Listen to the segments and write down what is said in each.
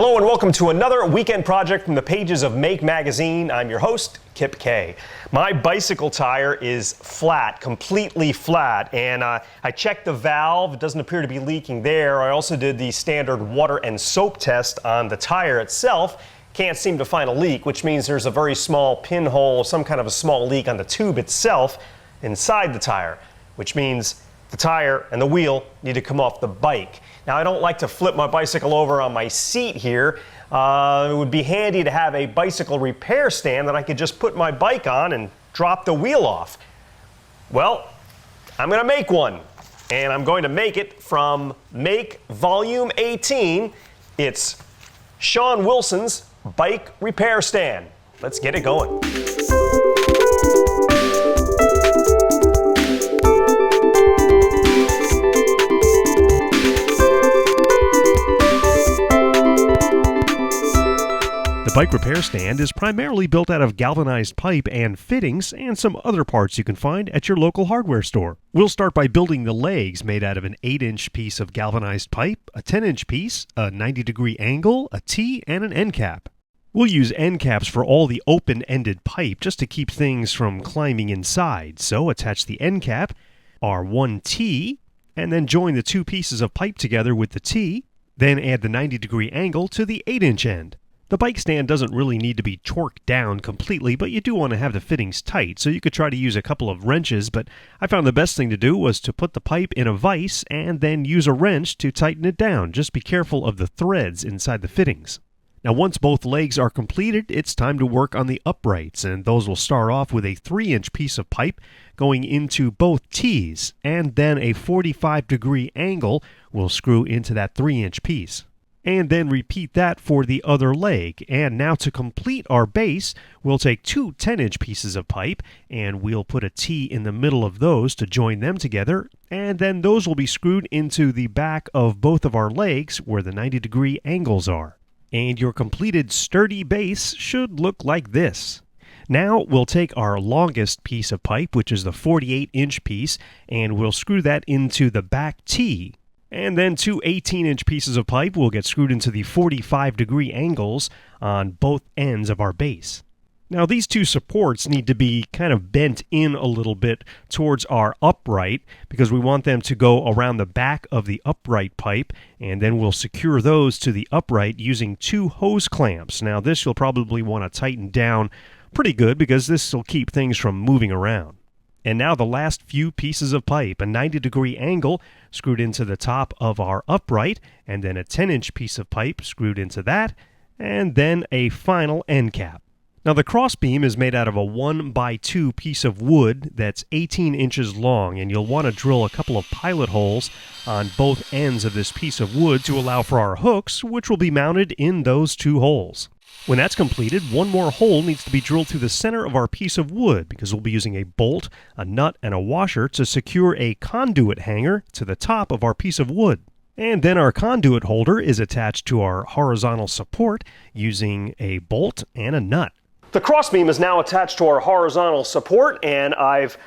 Hello and welcome to another weekend project from the pages of Make Magazine. I'm your host, Kip K. My bicycle tire is flat, completely flat, and I checked the valve. It doesn't appear to be leaking there. I also did the standard water and soap test on the tire itself. Can't seem to find a leak, which means there's a very small pinhole, some kind of a small leak on the tube itself inside the tire, which means the tire and the wheel need to come off the bike. Now, I don't like to flip my bicycle over on my seat here. It would be handy to have a bicycle repair stand that I could just put my bike on and drop the wheel off. Well, I'm going to make one, and I'm going to make it from Make Volume 18. It's Sean Wilson's bike repair stand. Let's get it going. The bike repair stand is primarily built out of galvanized pipe and fittings and some other parts you can find at your local hardware store. We'll start by building the legs made out of an 8-inch piece of galvanized pipe, a 10-inch piece, a 90-degree angle, a T, and an end cap. We'll use end caps for all the open-ended pipe just to keep things from climbing inside. So attach the end cap, our 1T, and then join the two pieces of pipe together with the T, then add the 90-degree angle to the 8-inch end. The bike stand doesn't really need to be torqued down completely, but you do want to have the fittings tight, so you could try to use a couple of wrenches, but I found the best thing to do was to put the pipe in a vise and then use a wrench to tighten it down. Just be careful of the threads inside the fittings. Now, once both legs are completed, it's time to work on the uprights, and those will start off with a 3-inch piece of pipe going into both T's, and then a 45-degree angle will screw into that 3-inch piece. And then repeat that for the other leg. And now to complete our base, we'll take two 10-inch pieces of pipe, and we'll put a T in the middle of those to join them together, and then those will be screwed into the back of both of our legs where the 90-degree angles are. And your completed sturdy base should look like this. Now we'll take our longest piece of pipe, which is the 48-inch piece, and we'll screw that into the back T. And then two 18-inch pieces of pipe will get screwed into the 45-degree angles on both ends of our base. Now, these two supports need to be kind of bent in a little bit towards our upright because we want them to go around the back of the upright pipe, and then we'll secure those to the upright using two hose clamps. Now, this you'll probably want to tighten down pretty good because this will keep things from moving around. And now the last few pieces of pipe, a 90-degree angle screwed into the top of our upright, and then a 10-inch piece of pipe screwed into that, and then a final end cap. Now the crossbeam is made out of a 1x2 piece of wood that's 18 inches long, and you'll want to drill a couple of pilot holes on both ends of this piece of wood to allow for our hooks, which will be mounted in those two holes. When that's completed, one more hole needs to be drilled through the center of our piece of wood because we'll be using a bolt, a nut, and a washer to secure a conduit hanger to the top of our piece of wood. And then our conduit holder is attached to our horizontal support using a bolt and a nut. The crossbeam is now attached to our horizontal support, and I've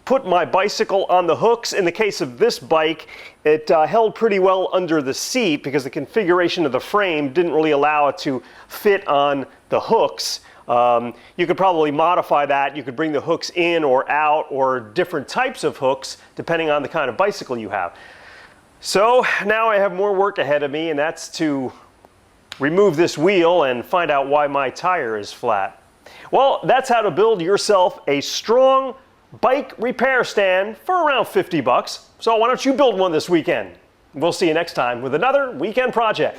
put my bicycle on the hooks. In the case of this bike, it held pretty well under the seat because the configuration of the frame didn't really allow it to fit on the hooks. You could probably modify that. You could bring the hooks in or out, or different types of hooks depending on the kind of bicycle you have. So now I have more work ahead of me, and that's to remove this wheel and find out why my tire is flat. Well, that's how to build yourself a strong bike repair stand for around $50. So why don't you build one this weekend? We'll see you next time with another weekend project.